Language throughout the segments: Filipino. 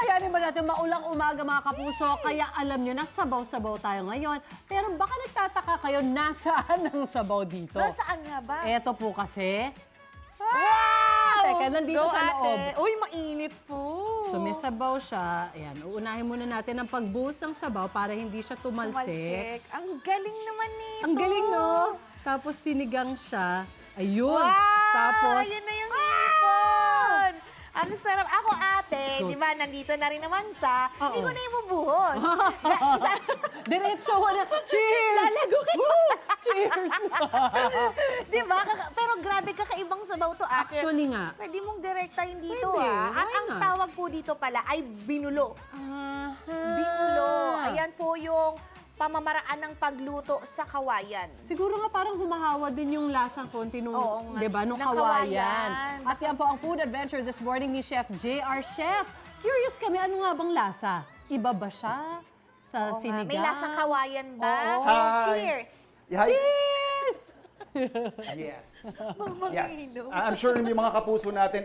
Kakayanin ba natin maulang umaga mga kapuso? Kaya alam nyo na sabaw-sabaw tayo ngayon. Pero baka nagtataka kayo, nasaan ang sabaw dito? Saan nga ba? Eto po kasi. Wow! Teka, nandito Go, sa loob. ate. Uy, mainit po. So may sabaw siya. Ayan, uunahin muna natin ang pagbuhos ng sabaw para hindi siya tumalsik. Ang galing naman nito. Ang galing, no? Tapos sinigang siya. Ayun. Wow! Tapos, Ayun na yung hipon. Ang sarap. Ako, ate, Good. di ba, nandito na rin naman siya. Oo. Hindi ko na yung bubuhos. diretso ko na. Cheers! Lalago kayo. Woo! Cheers! Di ba? Pero grabe, kakaibang sabaw to, ate. Actually nga. Pwede mong direktahin dito, Pwede. ah. At Why ang not? tawag po dito pala ay binulo. Binulo. Ayan po yung pamamaraan ng pagluto sa kawayan. Siguro nga parang humahawa din yung lasang konti nung, Oo nga. 'di ba, nung Ng kawayan. kawayan. At yan po ang food adventure this morning ni Chef JR. Chef, curious kami, ano nga bang lasa? Iba ba siya sa Oo nga. sinigang? May lasang kawayan ba? Oo. Hi. Cheers! Hi. Cheers! Yes. Mamangilo. I'm sure yung mga kapuso natin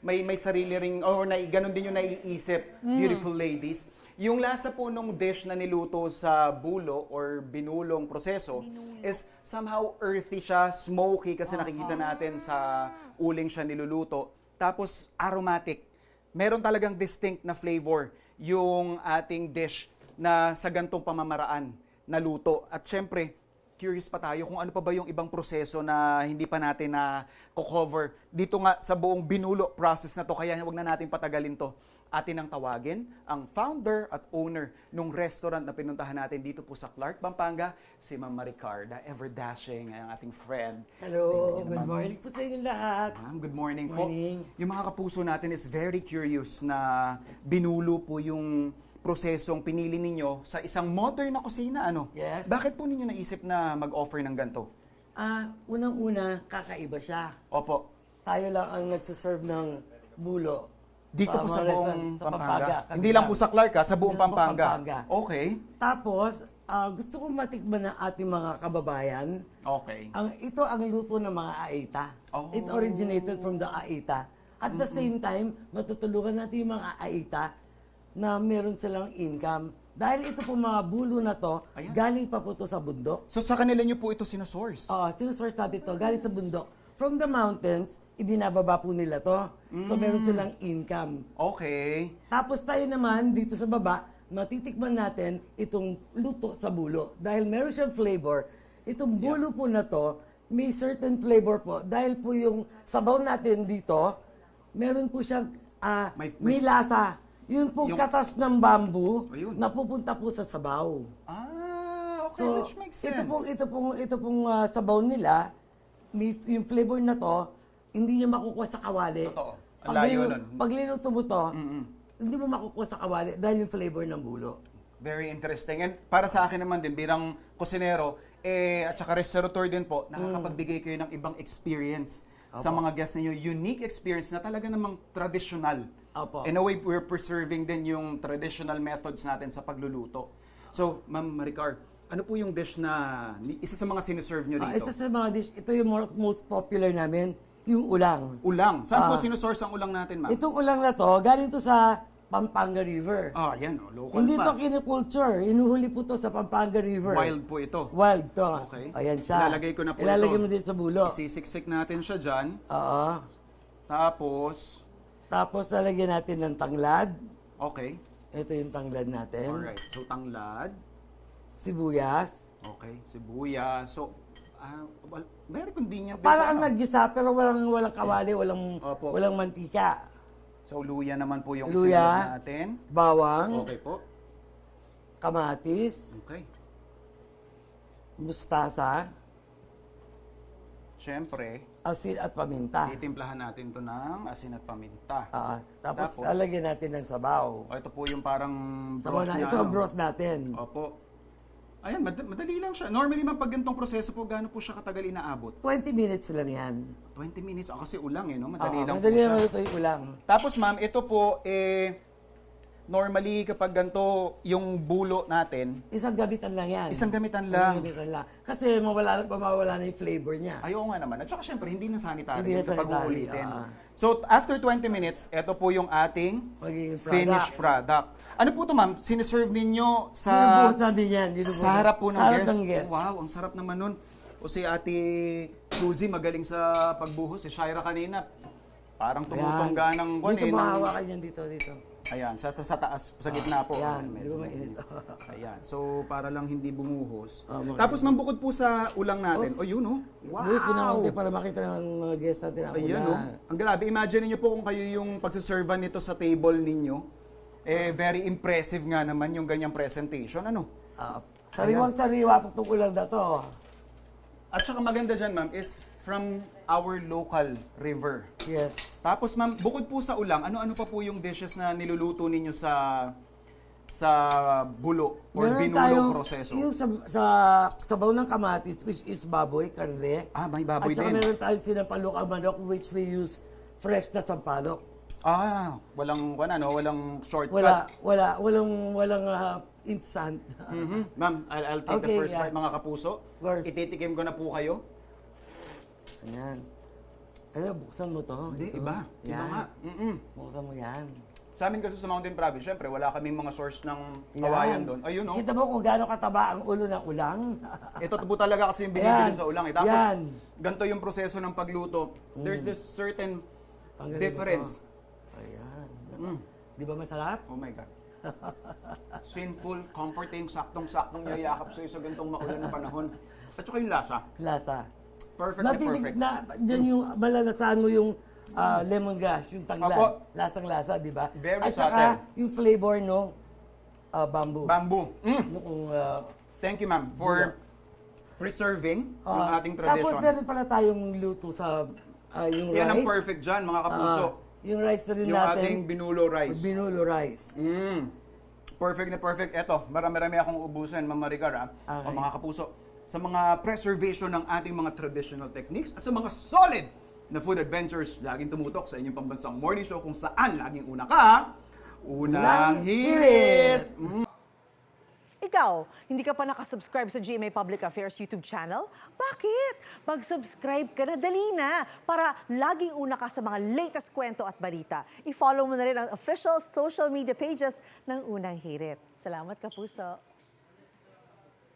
may sarili ring or ganun din yung naiisip, beautiful ladies. Yung lasa po nung dish na niluto sa bulo or binulong proseso is somehow earthy siya, smoky kasi nakikita natin sa uling siya niluluto. Tapos aromatic. Meron talagang distinct na flavor yung ating dish na sa gantong pamamaraan na luto. At syempre, curious pa tayo kung ano pa ba yung ibang proseso na hindi pa natin na cover dito nga sa buong binulo process na to. Kaya wag na natin patagalin to. Atin ang tawagin ang founder at owner nung restaurant na pinuntahan natin dito po sa Clark, Pampanga, si Ma'am Maricarda, ever dashing, ang ating friend. Hello, good morning po sa inyo lahat. Ma'am, good morning, Morning. po. Yung mga kapuso natin is very curious na binulo po yung prosesong pinili ninyo sa isang modern na kusina, ano? Yes. Bakit po ninyo naisip na mag-offer ng ganito? Unang-una, kakaiba siya. Opo. Tayo lang ang nagsaserve ng bulo. Dito po sa mga buong restaurant sa Pampanga. Kami Hindi lang po sa Clark, sa buong Sa buong Pampanga. Pampanga. Okay. Tapos, gusto kong matikman ng ating mga kababayan. Okay. Ito ang luto ng mga Aita. Oh. It originated from the Aita. At the same time, matutulungan natin yung mga Aita na meron silang income. Dahil ito po mga bulo na to, Ayan. galing pa po to sa bundok. So sa kanila nyo po ito sinasource? Sinusource natin ito, galing sa bundok. From the mountains, ibinababa po nila to. So meron silang income. Okay. Tapos tayo naman, dito sa baba, matitikman natin itong luto sa bulo. Dahil meron siyang flavor, itong bulo po na to, may certain flavor po. Dahil po yung sabaw natin dito, meron po siyang may lasa. Yun po Yung- katas ng bamboo Ayun. na pupunta po sa sabaw. Okay, So, which makes sense. ito pong sabaw nila, yung flavor na to, hindi niyo makukuha sa kawali. Totoo. Ang layo nun. Pag linuto mo to, hindi mo makukuha sa kawali dahil yung flavor ng bulo. Very interesting. And para sa akin naman din, bilang kusinero, at saka restaurateur din po, nakakapagbigay kayo ng ibang experience sa mga guests ninyo. Unique experience na talaga namang traditional. Opo. In a way, we're preserving din yung traditional methods natin sa pagluluto. So, Ma'am Maricar, ano po yung dish na isa sa mga sinuserve nyo dito? Isa sa mga dish, ito yung most popular namin, yung ulang. Ulang. Saan po sinusource ang ulang natin, ma'am? Itong ulang na to, galing to sa Pampanga River. Yan. Local Hindi pa. to kinikulture. Inuhuli po to sa Pampanga River. Wild po ito. Wild to. Okay. Ayan siya. Ilalagay ko na po Ilalagay ito. mo dito sa bulo. Isisiksik natin siya dyan. Oo. Tapos, Lalagyan natin ng tanglad. okay. Ito yung tanglad natin. Alright. So, tanglad. Sibuyas. Okay. Sibuyas. So, very convenient. Para din ang po, ano? naggisa, pero walang kawali, Opo. walang mantika. So, luya naman po yung Luya. isinod natin. Bawang, Okay po. kamatis, Okay. mustasa, Siyempre, asin at paminta. titimplahan natin to ng asin at paminta. Tapos Tapos? lalagyan natin ng sabaw. Ito po yung parang Sabaw broth na, na. ito ang broth natin. Opo. Ayan, madali lang siya. Normally, man, pag ganitong proseso po, gaano po siya katagal inaabot? 20 minutes lang yan. 20 minutes. Kasi ulang no? Madali lang madali po siya. lang ito yung ulang. Tapos ma'am, ito po, normally kapag ganito yung bulo natin, Isang gamitan lang yan. isang gamitan Isang lang. gamitan lang. Kasi mawala na yung flavor niya. Ayaw nga naman. At saka syempre, hindi na sanitary Hindi na sa sanitary, pag-uulitin. So, after 20 minutes, ito po yung ating Magiging product. finished product. Ano po ito, ma'am? Siniserve ninyo sa... Dinubuhos namin yan. Sa harap po ng Sa harap guest. ng guest. Oh, wow, ang sarap naman nun. O si Ate Suzy, magaling sa pagbuhos. Si Shaira kanina, parang tumutungga ng Dito ng- mahawakan yan dito. Ayan, sa taas, sa gitna po. Yan, di Medyo ba mainit? Ayan, so para lang hindi bumuhos. Okay. Tapos ma'am, bukod po sa ulang natin. Oops. Oh, yun oh. Buhos ko na konti para makita ng mga guest natin ang Ayan ulan. oh. Ang grabe, imagine niyo po kung kayo yung pagsiservan nito sa table ninyo. Very impressive nga naman yung ganyang presentation. Ano? Sariwang-sariwa itong ulang na to. At saka maganda dyan ma'am is from our local river. Yes. Tapos ma'am, bukod po sa ulang, ano-ano pa po yung dishes na niluluto ninyo sa bulo or Meron binulong tayong- proseso? Yung sa sabaw ng kamatis, which is baboy, karne. Ah, may baboy At saka din. meron tayong sinampalok ang manok, which we use fresh na sampalok. Walang shortcut. Walang instant. Ma'am, I'll take the Okay, first yeah. bite mga kapuso. Of course. Ititikim ko na po kayo. Ayan. Ano, buksan mo to. Hindi, Ito. iba. Iba Yan. nga. Buksan mo yan. Sa amin kasi sa Mountain Province, syempre, wala kaming mga source ng kawayan doon. Ayun, oh. Kita mo kung gaano kataba ang ulo ng ulang. Ito po talaga kasi yung binibili Ayan. sa ulang. Tapos, Yan. ganito yung proseso ng pagluto. There's this certain Tanggalin mo difference. to. Ayan. Di ba masarap? Oh my God. Sinful, comforting, saktong-saktong yayakap sa'yo sa gantong maulan na panahon. At saka yung lasa. Lasa. Perfect na perfect. Diyan yung malalasahan mo yung lemongrass, yung tanglan. Opo. Lasang-lasa, di ba? Very At saka subtle. yung flavor no bamboo. Bamboo. Kung, Thank you, ma'am, for preserving yung ating Tapos tradition. meron pala tayong luto sa yung Yan ang rice. perfect dyan, mga kapuso. Yung rice na rin Yung natin. ating binulo rice. Binulo rice. Perfect na perfect. Eto, marami akong ubusin, Ma'am Maricar, Okay. o mga kapuso, sa mga preservation ng ating mga traditional techniques at sa mga solid na food adventures, laging tumutok sa inyong pambansang morning show kung saan laging una ka, unang hirit! Ikaw, hindi ka pa nakasubscribe sa GMA Public Affairs YouTube channel? Bakit? Mag-subscribe ka na, dali na, para laging una ka sa mga latest kwento at balita. I-follow mo na rin ang official social media pages ng Unang Hirit. Salamat, Kapuso.